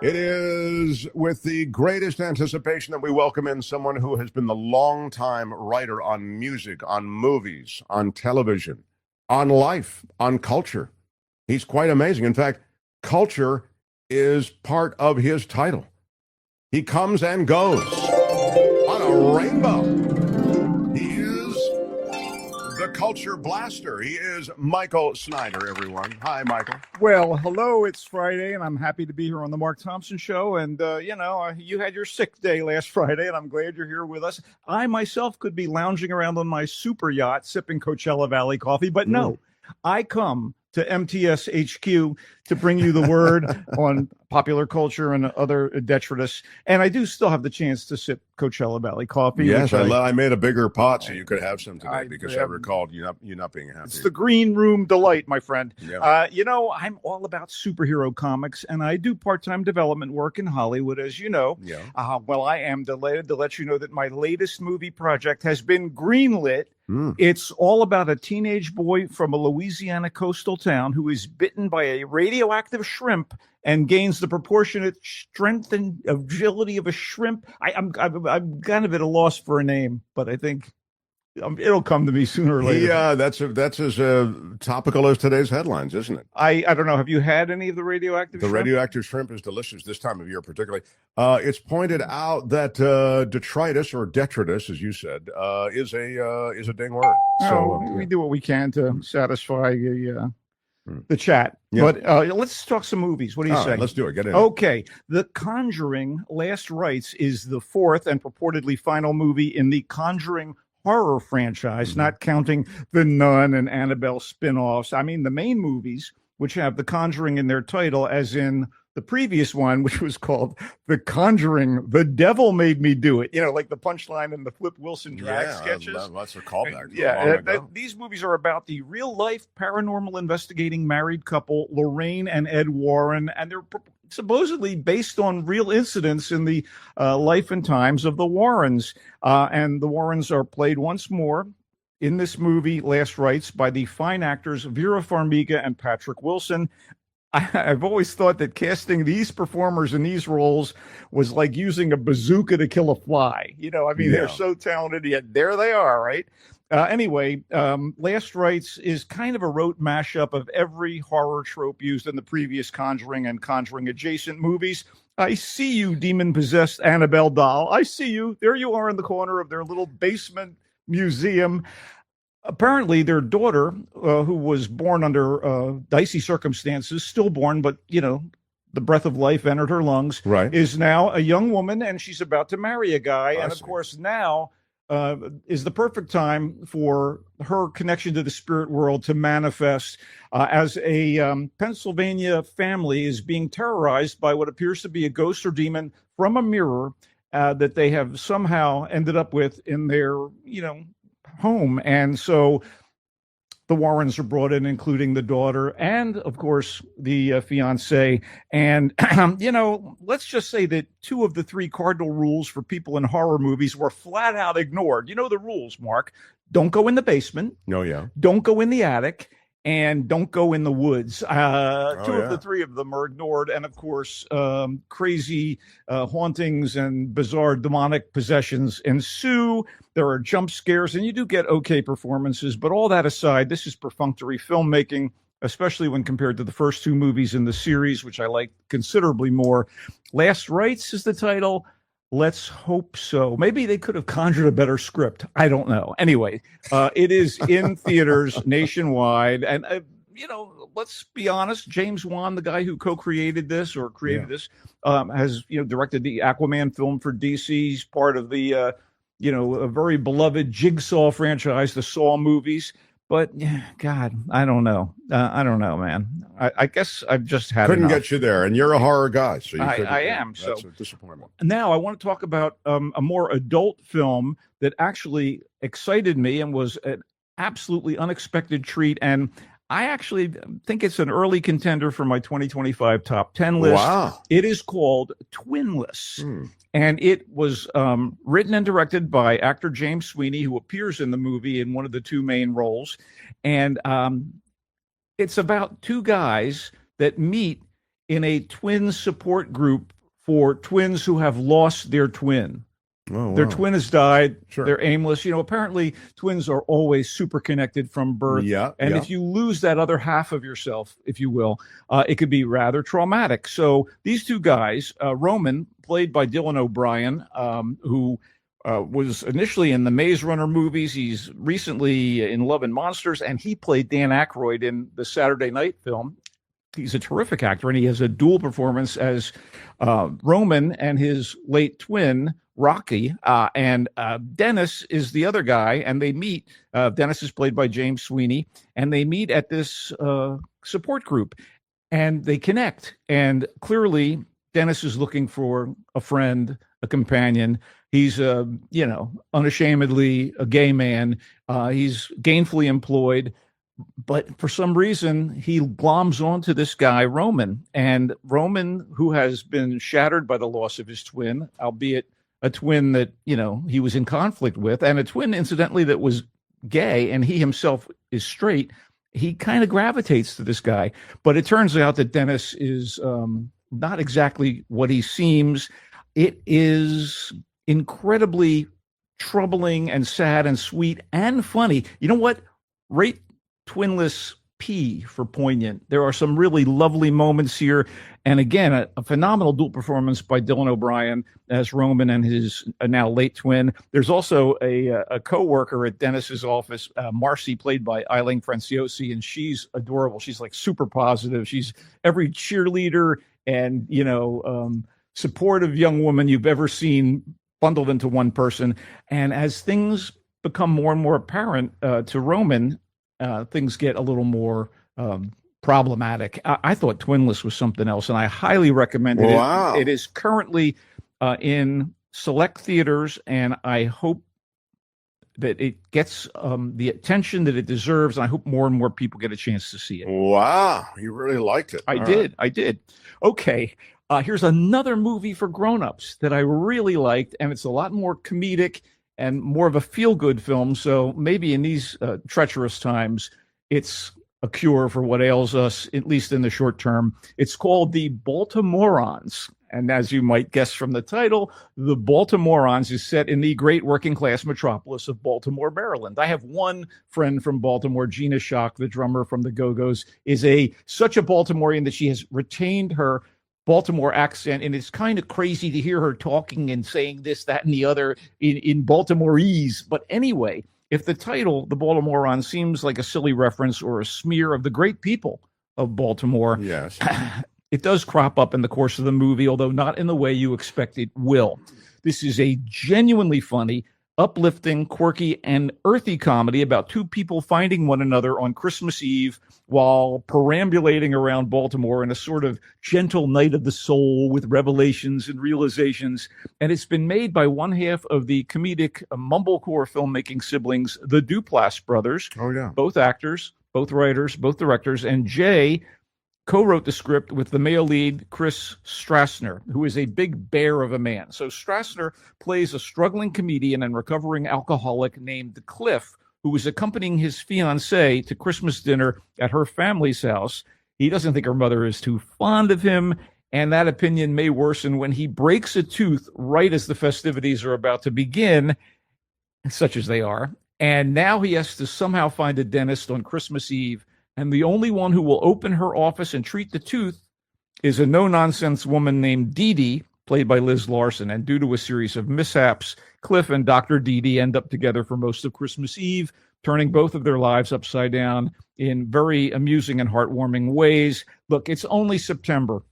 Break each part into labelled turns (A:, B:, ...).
A: It is with the greatest anticipation that we welcome in someone who has been the longtime writer on music, on movies, on television, on life, on culture. He's quite amazing. In fact, culture is part of his title. He comes and goes on a rainbow. He is the culture blaster. He is Michael Snyder, everyone. Hi, Michael.
B: Well, hello, it's Friday, and I'm happy to be here on the Mark Thompson Show. And, you had your sick day last Friday, and I'm glad you're here with us. I myself could be lounging around on my super yacht sipping Coachella Valley coffee, but no, I come to MTS HQ to bring you the word on popular culture and other detritus. And I do still have the chance to sip Coachella Valley coffee.
A: Yes, I made a bigger pot so you could have some today because I recalled you not being happy.
B: It's the green room delight, my friend.
A: Yeah.
B: I'm all about superhero comics, and I do part-time development work in Hollywood, as you know.
A: Yeah.
B: Well, I am delighted to let you know that my latest movie project has been greenlit. It's all about a teenage boy from a Louisiana coastal town who is bitten by a radioactive shrimp and gains the proportionate strength and agility of a shrimp. I'm kind of at a loss for a name, but I think it'll come to me sooner or later.
A: Yeah, that's as topical as today's headlines, isn't it?
B: I don't know. Have you had any of the radioactive
A: The
B: shrimp?
A: radioactive shrimp is delicious this time of year, particularly. It's pointed out that detritus or detritus, as you said, is a ding word. So
B: we do what we can to satisfy the chat.
A: Yeah.
B: But let's talk some movies. What do you say?
A: Right, let's do it. Get in.
B: Okay. The Conjuring Last Rites is the fourth and purportedly final movie in the Conjuring horror franchise, not counting the Nun and Annabelle spin-offs. I mean, the main movies, which have The Conjuring in their title, as in the previous one, which was called The Conjuring, The Devil Made Me Do It. You know, like the punchline in the Flip Wilson drag sketches.
A: That's a callback.
B: These movies are about the real-life paranormal investigating married couple, Lorraine and Ed Warren, and they're supposedly based on real incidents in the life and times of the Warrens. And the Warrens are played once more in this movie, Last Rites, by the fine actors Vera Farmiga and Patrick Wilson. I've always thought that casting these performers in these roles was like using a bazooka to kill a fly. They're so talented, yet there they are, right? Anyway, Last Rites is kind of a rote mashup of every horror trope used in the previous Conjuring and Conjuring adjacent movies. I see you, demon-possessed Annabelle doll. I see you. There you are in the corner of their little basement museum. Apparently, their daughter, who was born under dicey circumstances, stillborn, but, the breath of life entered her lungs,
A: right,
B: is now a young woman, and she's about to marry a guy. And, of course, now is the perfect time for her connection to the spirit world to manifest as a Pennsylvania family is being terrorized by what appears to be a ghost or demon from a mirror that they have somehow ended up with in their, home. And so the Warrens are brought in, including the daughter and, of course, the fiance. And, let's just say that two of the three cardinal rules for people in horror movies were flat out ignored. You know the rules, Mark. Don't go in the basement.
A: Oh, yeah.
B: Don't go in the attic. And don't go in the woods. Two of the three of them are ignored. And, of course, crazy hauntings and bizarre demonic possessions ensue. There are jump scares, and you do get okay performances. But all that aside, this is perfunctory filmmaking, especially when compared to the first two movies in the series, which I like considerably more. Last Rites is the title. Let's hope so. Maybe they could have conjured a better script. I don't know. Anyway, it is in theaters nationwide. And, let's be honest. James Wan, the guy who co-created this or created this, has, directed the Aquaman film for DC. He's part of the, a very beloved Jigsaw franchise, the Saw movies. But God, I don't know. I don't know, man. I guess I've just had
A: couldn't
B: enough.
A: Get you there, and you're a horror guy, so
B: I am.
A: That's
B: so
A: a disappointment.
B: Now I want to talk about a more adult film that actually excited me and was an absolutely unexpected treat. And I actually think it's an early contender for my 2025 top 10 list.
A: Wow.
B: It is called Twinless. And it was written and directed by actor James Sweeney, who appears in the movie in one of the two main roles. And it's about two guys that meet in a twin support group for twins who have lost their twin.
A: Oh,
B: Their
A: wow.
B: twin has died.
A: Sure.
B: They're aimless. Apparently twins are always super connected from birth.
A: Yeah.
B: And
A: yeah.
B: if you lose that other half of yourself, if you will, it could be rather traumatic. So these two guys, Roman, played by Dylan O'Brien, who was initially in the Maze Runner movies. He's recently in Love and Monsters, and he played Dan Aykroyd in the Saturday Night film. He's a terrific actor, and he has a dual performance as Roman and his late twin, Rocky. And Dennis is the other guy, and they meet. Dennis is played by James Sweeney, and they meet at this support group, and they connect. And clearly, Dennis is looking for a friend, a companion. He's, unashamedly a gay man. He's gainfully employed. But for some reason, he gloms onto this guy, Roman. And Roman, who has been shattered by the loss of his twin, albeit a twin that, he was in conflict with, and a twin, incidentally, that was gay, and he himself is straight, he kind of gravitates to this guy. But it turns out that Dennis is not exactly what he seems. It is incredibly troubling and sad and sweet and funny. You know what? Rate Twinless P for poignant. There are some really lovely moments here. And again, a phenomenal dual performance by Dylan O'Brien as Roman and his now late twin. There's also a co-worker at Dennis's office, Marcy, played by Eileen Franciosi, and she's adorable. She's like super positive. She's every cheerleader and, supportive young woman you've ever seen bundled into one person. And as things become more and more apparent to Roman, things get a little more problematic. I thought Twinless was something else, and I highly recommend it.
A: Wow.
B: It is currently in select theaters, and I hope that it gets the attention that it deserves, and I hope more and more people get a chance to see it.
A: Wow. You really liked it.
B: I did. Okay. Here's another movie for grown-ups that I really liked, and it's a lot more comedic and more of a feel-good film. So maybe in these treacherous times, it's a cure for what ails us, at least in the short term. It's called The Baltimoreans. And as you might guess from the title, The Baltimoreans is set in the great working-class metropolis of Baltimore, Maryland. I have one friend from Baltimore, Gina Schock, the drummer from the Go-Go's, is such a Baltimorean that she has retained her Baltimore accent, and it's kind of crazy to hear her talking and saying this, that, and the other in Baltimoreese. But anyway, if the title, The Baltimoreans, seems like a silly reference or a smear of the great people of Baltimore,
A: Yes.
B: it does crop up in the course of the movie, although not in the way you expect it will. This is a genuinely funny, uplifting, quirky, and earthy comedy about two people finding one another on Christmas Eve while perambulating around Baltimore in a sort of gentle night of the soul with revelations and realizations. And it's been made by one half of the comedic mumblecore filmmaking siblings, the Duplass brothers.
A: Oh, yeah.
B: Both actors, both writers, both directors, and Jay co-wrote the script with the male lead, Chris Strassner, who is a big bear of a man. So Strassner plays a struggling comedian and recovering alcoholic named Cliff, who is accompanying his fiancée to Christmas dinner at her family's house. He doesn't think her mother is too fond of him, and that opinion may worsen when he breaks a tooth right as the festivities are about to begin, such as they are. And now he has to somehow find a dentist on Christmas Eve, and the only one who will open her office and treat the tooth is a no-nonsense woman named Dee Dee, played by Liz Larson. And due to a series of mishaps, Cliff and Dr. Dee Dee end up together for most of Christmas Eve, turning both of their lives upside down in very amusing and heartwarming ways. Look, it's only September,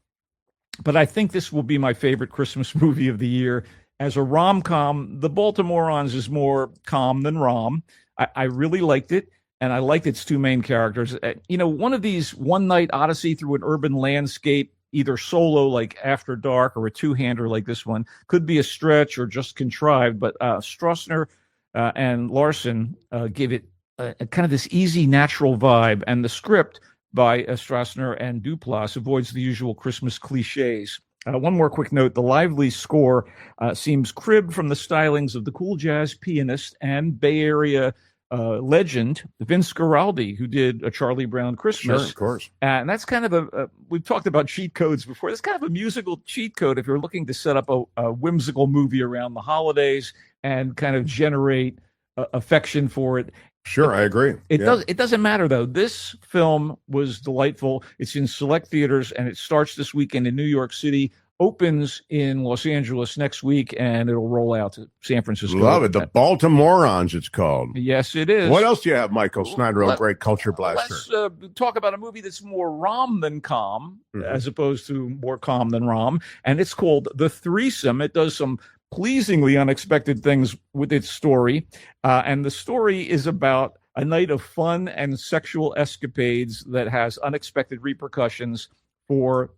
B: but I think this will be my favorite Christmas movie of the year. As a rom-com, The Baltimoreans is more calm than rom. I really liked it. And I liked its two main characters. One of these one-night odyssey through an urban landscape, either solo like After Dark or a two-hander like this one, could be a stretch or just contrived. But Strassner and Larson give it a kind of this easy, natural vibe. And the script by Strassner and Duplass avoids the usual Christmas cliches. One more quick note. The lively score seems cribbed from the stylings of the cool jazz pianist and Bay Area legend Vince Guaraldi, who did A Charlie Brown Christmas.
A: Sure, of course.
B: And that's kind of we've talked about cheat codes before. That's kind of a musical cheat code if you're looking to set up a whimsical movie around the holidays and kind of generate affection for it.
A: Sure, I agree.
B: It doesn't matter, though. This film was delightful. It's in select theaters, and it starts this weekend in New York City, opens in Los Angeles next week, and it'll roll out to San Francisco.
A: Love it. The Baltimoreans, it's called.
B: Yes, it is.
A: What else do you have, Michael Snyder, a great culture blaster?
B: Let's talk about a movie that's more rom than com, as opposed to more com than rom, and it's called The Threesome. It does some pleasingly unexpected things with its story, and the story is about a night of fun and sexual escapades that has unexpected repercussions for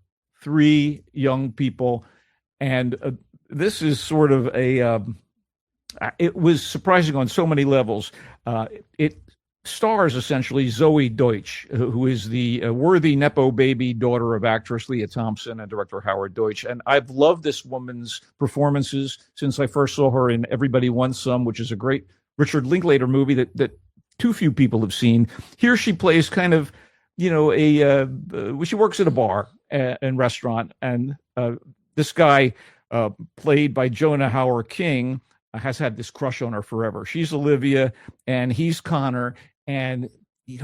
B: three young people. And this is sort of it was surprising on so many levels. It stars essentially Zoe Deutsch, who is the worthy Nepo baby daughter of actress Leah Thompson and director Howard Deutsch. And I've loved this woman's performances since I first saw her in Everybody Wants Some, which is a great Richard Linklater movie that too few people have seen. Here she plays kind of, she works at a bar and restaurant, and this guy played by Jonah Hauer King has had this crush on her forever. She's Olivia and he's Connor, and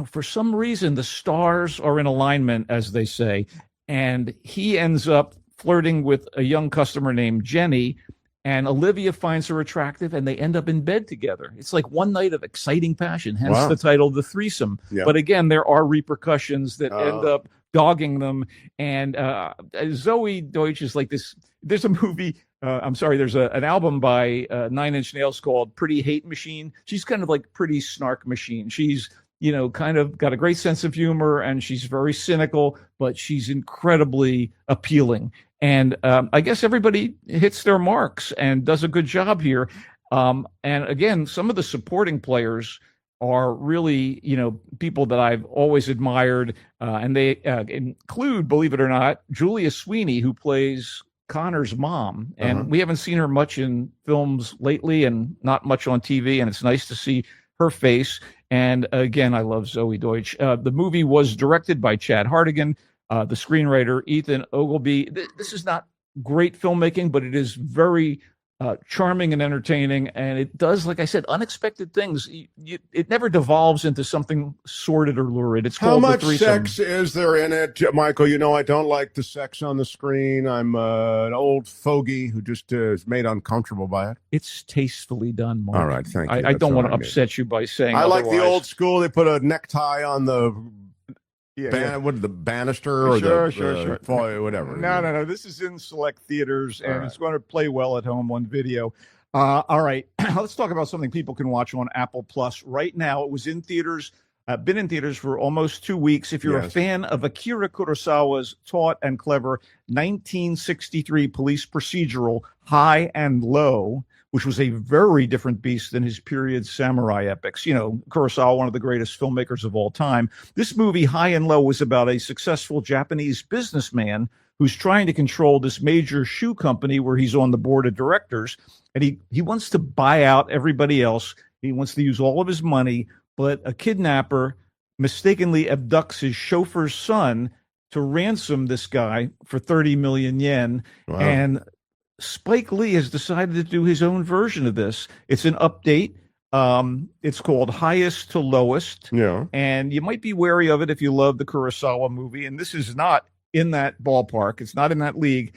B: for some reason the stars are in alignment, as they say, and he ends up flirting with a young customer named Jenny, and Olivia finds her attractive, and they end up in bed together. It's like one night of exciting passion, hence the title, The Threesome. Yeah. But again, there are repercussions that end up dogging them. And Zoe Deutsch is like this. There's a movie, there's an album by 9 Inch Nails called Pretty Hate Machine. She's kind of like Pretty Snark Machine. She's, kind of got a great sense of humor, and she's very cynical, but she's incredibly appealing. And I guess everybody hits their marks and does a good job here. And again, some of the supporting players are really, people that I've always admired. And they include, believe it or not, Julia Sweeney, who plays Connor's mom. And we haven't seen her much in films lately and not much on TV. And it's nice to see her face. And again, I love Zoe Deutsch. The movie was directed by Chad Hartigan. The screenwriter, Ethan Ogilvy. This is not great filmmaking, but it is very charming and entertaining. And it does, like I said, unexpected things. It never devolves into something sordid or lurid. It's called
A: How
B: The
A: much
B: Threesome.
A: sex is there in it, Michael? I don't like the sex on the screen. I'm an old fogey who just is made uncomfortable by it.
B: It's tastefully done, Mark.
A: All right, thank you.
B: I don't want to upset you by saying
A: I
B: otherwise.
A: like the old school. They put a necktie on the... What the banister or sure. Whatever.
B: No. This is in select theaters, and it's going to play well at home on video. All right, let's talk about something people can watch on Apple Plus right now. It was in theaters, been in theaters for almost 2 weeks. If you're a fan of Akira Kurosawa's taut and clever 1963 police procedural High and Low, which was a very different beast than his period samurai epics. Kurosawa, one of the greatest filmmakers of all time. This movie, High and Low, was about a successful Japanese businessman who's trying to control this major shoe company where he's on the board of directors. And he wants to buy out everybody else. He wants to use all of his money, but a kidnapper mistakenly abducts his chauffeur's son to ransom this guy for 30 million yen. Wow. And Spike Lee has decided to do his own version of this. It's an update. It's called Highest to Lowest. Yeah. And you might be wary of it if you love the Kurosawa movie. And this is not in that ballpark. It's not in that league.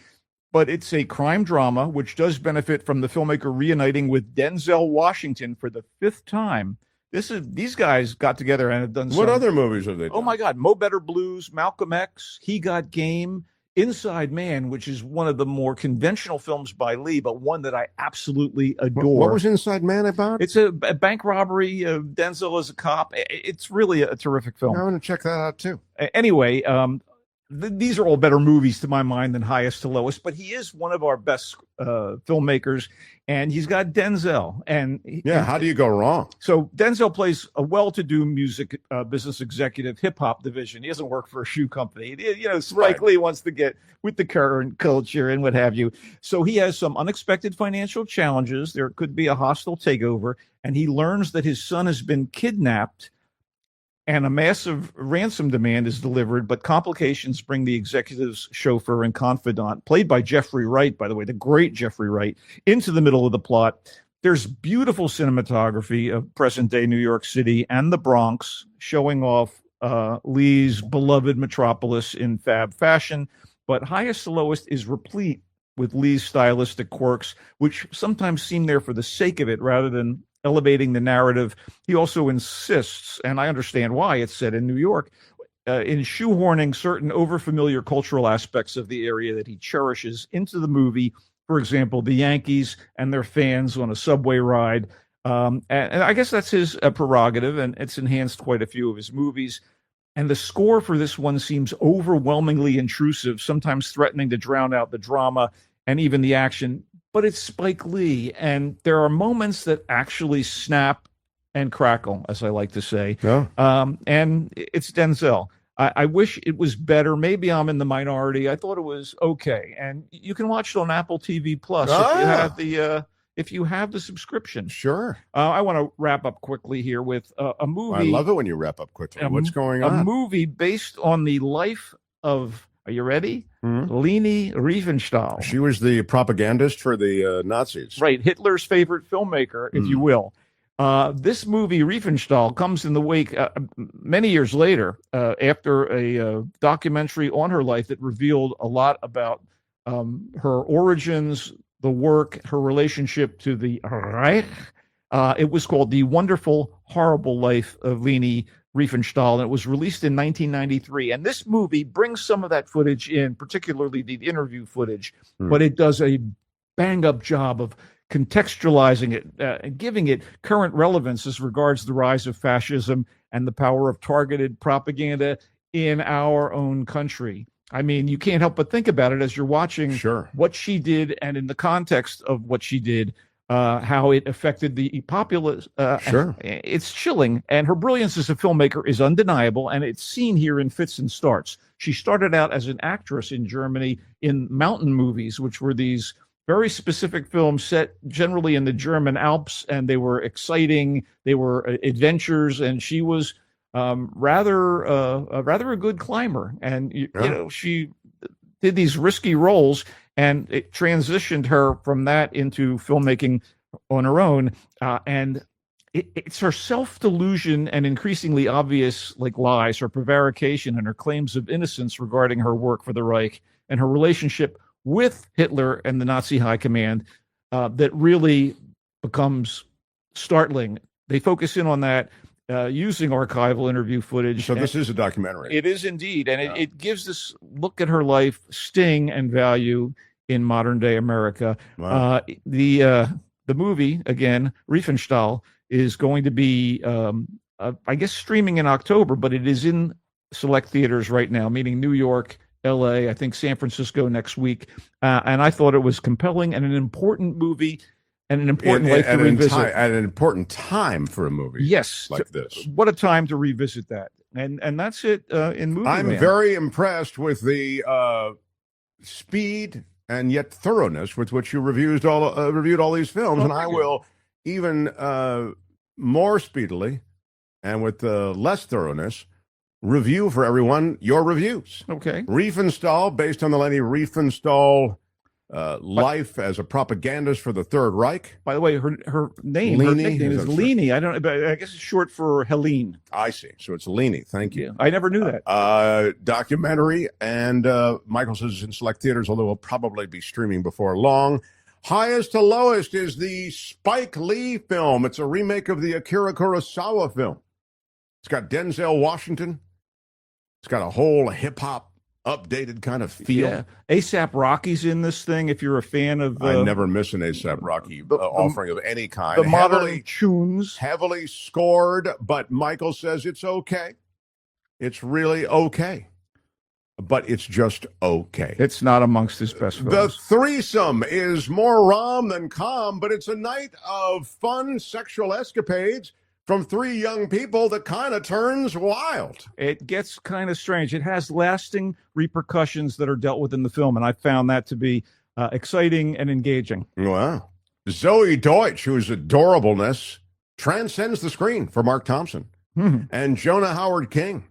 B: But it's a crime drama, which does benefit from the filmmaker reuniting with Denzel Washington for the 5th time. These guys got together and have done
A: What other movies have they done?
B: Oh, my God. Mo Better Blues, Malcolm X, He Got Game, Inside Man, which is one of the more conventional films by Lee, but one that I absolutely adore.
A: What was Inside Man about?
B: It's a bank robbery. Denzel is a cop. It's really a terrific film.
A: I want to check that out, too.
B: Anyway, these are all better movies to my mind than Highest to Lowest, but he is one of our best filmmakers, and he's got Denzel.
A: How do you go wrong?
B: So Denzel plays a well-to-do music business executive, hip-hop division. He doesn't work for a shoe company. Spike Lee wants to get with the current culture and what have you. So he has some unexpected financial challenges. There could be a hostile takeover, and he learns that his son has been kidnapped and a massive ransom demand is delivered, but complications bring the executive's chauffeur and confidant, played by Jeffrey Wright, by the way, the great Jeffrey Wright, into the middle of the plot. There's beautiful cinematography of present-day New York City and the Bronx, showing off Lee's beloved metropolis in fab fashion, but Highest to Lowest is replete with Lee's stylistic quirks, which sometimes seem there for the sake of it rather than elevating the narrative. He also insists, and I understand why it's set in New York, in shoehorning certain overfamiliar cultural aspects of the area that he cherishes into the movie. For example, the Yankees and their fans on a subway ride. And I guess that's his prerogative, and it's enhanced quite a few of his movies. And the score for this one seems overwhelmingly intrusive, sometimes threatening to drown out the drama and even the action. But it's Spike Lee, and there are moments that actually snap and crackle, as I like to say.
A: Yeah.
B: And it's Denzel. I wish it was better. Maybe I'm in the minority. I thought it was okay, and you can watch it on Apple TV Plus if you have the subscription.
A: Sure.
B: I want to wrap up quickly here with a movie.
A: I love it when you wrap up quickly. What's going on?
B: A movie based on the life of. Are you ready? Leni Riefenstahl.
A: She was the propagandist for the Nazis.
B: Right, Hitler's favorite filmmaker, if you will. This movie, Riefenstahl, comes in the wake many years later after a documentary on her life that revealed a lot about her origins, the work, her relationship to the Reich. It was called The Wonderful, Horrible Life of Leni Riefenstahl, and it was released in 1993. And this movie brings some of that footage in, particularly the interview footage, but it does a bang-up job of contextualizing it and giving it current relevance as regards the rise of fascism and the power of targeted propaganda in our own country. I mean, you can't help but think about it as you're watching what she did, and in the context of what she did, how it affected the populace. It's chilling, and her brilliance as a filmmaker is undeniable, and it's seen here in fits and starts. She started out as an actress in Germany in mountain movies, which were these very specific films set generally in the German Alps, and they were exciting. They were adventures, and she was rather a good climber. And you know, she did these risky roles, and it transitioned her from that into filmmaking on her own. And it's her self-delusion and increasingly obvious lies, her prevarication, and her claims of innocence regarding her work for the Reich and her relationship with Hitler and the Nazi high command that really becomes startling. They focus in on that using archival interview footage.
A: So this is a documentary.
B: It is indeed, and it gives this look at her life, sting and value in modern day America.
A: Wow.
B: The movie, again, Riefenstahl, is going to be, I guess, streaming in October, but it is in select theaters right now, meaning New York, LA, I think San Francisco next week. And I thought it was compelling and an important movie and an important life to revisit.
A: At an important time for a movie like this.
B: What a time to revisit that. And that's it in movie.
A: I'm very impressed with the speed and yet thoroughness with which you reviewed all these films. And I will even more speedily and with less thoroughness review for everyone your reviews.
B: Okay.
A: Riefenstahl, based on the Leni Riefenstahl life as a propagandist for the Third Reich.
B: By the way, her nickname is Leni. I guess it's short for Helene.
A: I see. So it's Leni. Thank you.
B: I never knew that.
A: Documentary, and Michael says it's in select theaters, although it'll probably be streaming before long. Highest to Lowest is the Spike Lee film. It's a remake of the Akira Kurosawa film. It's got Denzel Washington. It's got a whole hip-hop updated kind of feel.
B: Yeah. A$AP Rocky's in this thing, if you're a fan of...
A: I never miss an A$AP Rocky offering of any kind.
B: The modern tunes.
A: Heavily scored, but Michael says it's okay. It's really okay. but it's just okay.
B: It's not amongst his best films.
A: The threesome is more rom than com, but it's a night of fun sexual escapades from three young people that kind of turns wild.
B: It gets kind of strange. It has lasting repercussions that are dealt with in the film, and I found that to be exciting and engaging.
A: Wow. Zoe Deutsch, whose adorableness transcends the screen for Mark Thompson, and Jonah Howard King.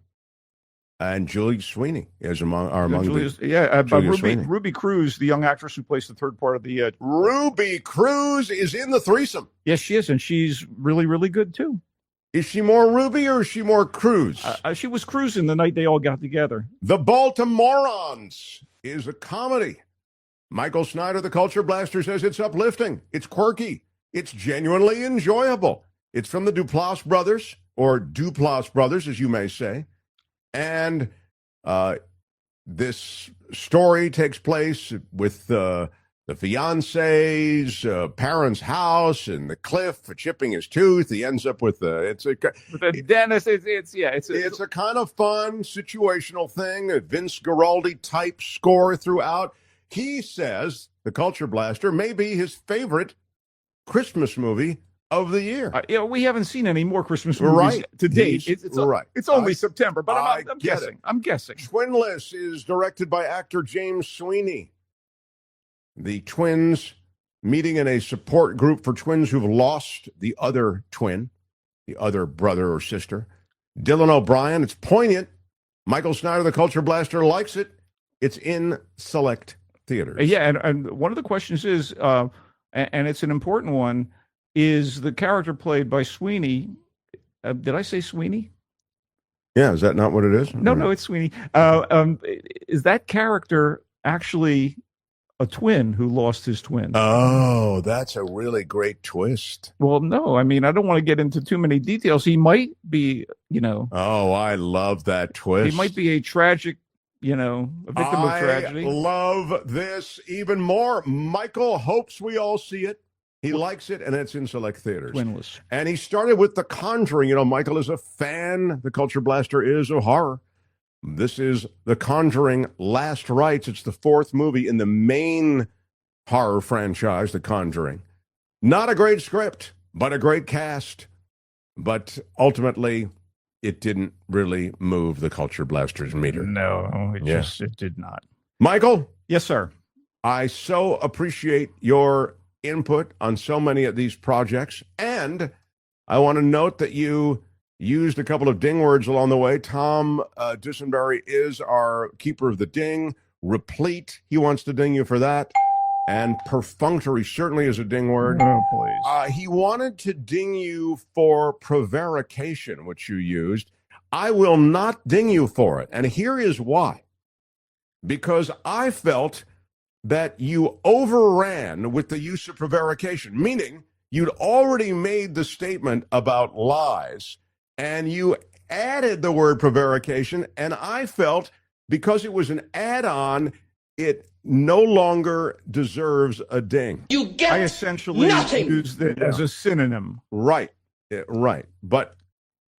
A: And Julie Sweeney is among
B: Ruby Cruz, the young actress who plays the third part of the.
A: Ruby Cruz is in the threesome.
B: Yes, she is, and she's really, really good too.
A: Is she more Ruby or is she more Cruz?
B: She was cruising the night they all got together.
A: The Baltimoreans is a comedy. Michael Snyder, the Culture Blaster, says it's uplifting, it's quirky, it's genuinely enjoyable. It's from the Duplass brothers, or Duplass brothers, as you may say. And this story takes place with the fiance's parents' house and the cliff for chipping his tooth. He ends up with the
B: dentist.
A: It's a kind of fun situational thing, a Vince Guaraldi type score throughout. He says the Culture Blaster may be his favorite Christmas movie of the year.
B: We haven't seen any more Christmas movies to date. It's only September, but I'm guessing. I'm guessing.
A: Twinless is directed by actor James Sweeney. The twins meeting in a support group for twins who've lost the other twin, the other brother or sister. Dylan O'Brien. It's poignant. Michael Snyder, the Culture Blaster, likes it. It's in select theaters.
B: Yeah, and one of the questions is, and it's an important one, is the character played by Sweeney. Did I say Sweeney?
A: Yeah, is that not what it is?
B: No, it's Sweeney. Is that character actually a twin who lost his twin?
A: Oh, that's a really great twist.
B: Well, no, I mean, I don't want to get into too many details. He might be,
A: Oh, I love that twist.
B: He might be a tragic, a victim of tragedy.
A: I love this even more. Michael hopes we all see it. He likes it, and it's in select theaters.
B: Twinless.
A: And he started with The Conjuring. Michael is a fan. The Culture Blaster is of horror. This is The Conjuring Last Rites. It's the fourth movie in the main horror franchise, The Conjuring. Not a great script, but a great cast. But ultimately, it didn't really move the Culture Blaster's meter.
B: No, it did not.
A: Michael?
B: Yes, sir.
A: I so appreciate your input on so many of these projects. And I want to note that you used a couple of ding words along the way. Tom Dusenberry is our keeper of the ding. Replete, he wants to ding you for that. And perfunctory certainly is a ding word.
B: Oh, please.
A: He wanted to ding you for prevarication, which you used. I will not ding you for it. And here is why. Because I felt that you overran with the use of prevarication, meaning you'd already made the statement about lies, and you added the word prevarication, and I felt because it was an add-on, it no longer deserves a ding.
B: I essentially used it as a synonym.
A: Right, right. But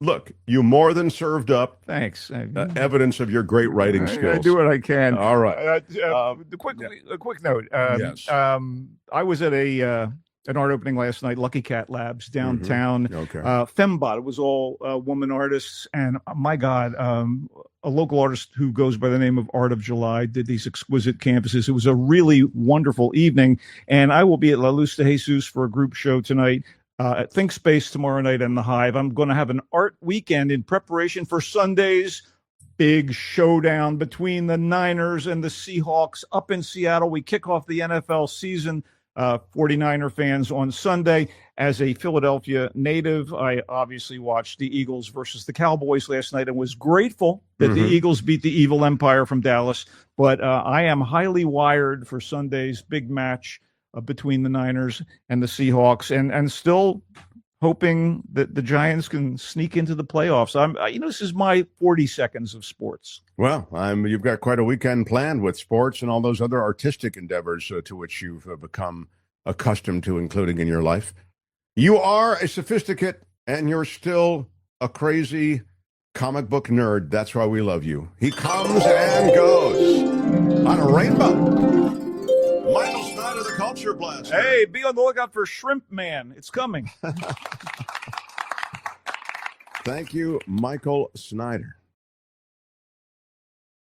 A: look, you more than served up.
B: Thanks.
A: Evidence of your great writing skills.
B: I do what I can.
A: All right.
B: A quick note.
A: Yes.
B: I was at an art opening last night, Lucky Cat Labs downtown.
A: Okay.
B: Fembot. It was all woman artists, and my God, a local artist who goes by the name of Art of July did these exquisite canvases. It was a really wonderful evening, and I will be at La Luz de Jesus for a group show tonight. At Think Space tomorrow night in the Hive. I'm going to have an art weekend in preparation for Sunday's big showdown between the Niners and the Seahawks up in Seattle. We kick off the NFL season, 49er fans, on Sunday. As a Philadelphia native, I obviously watched the Eagles versus the Cowboys last night and was grateful that the Eagles beat the evil empire from Dallas. But I am highly wired for Sunday's big match between the Niners and the Seahawks, and still hoping that the Giants can sneak into the playoffs. This is my 40 seconds of sports.
A: Well, you've got quite a weekend planned with sports and all those other artistic endeavors to which you've become accustomed to including in your life. You are a sophisticate, and you're still a crazy comic book nerd. That's why we love you. He comes and goes on a rainbow. Michael Snyder, the Culture Blaster.
B: Hey, be on the lookout for Shrimp Man. It's coming.
A: Thank you, Michael Snyder.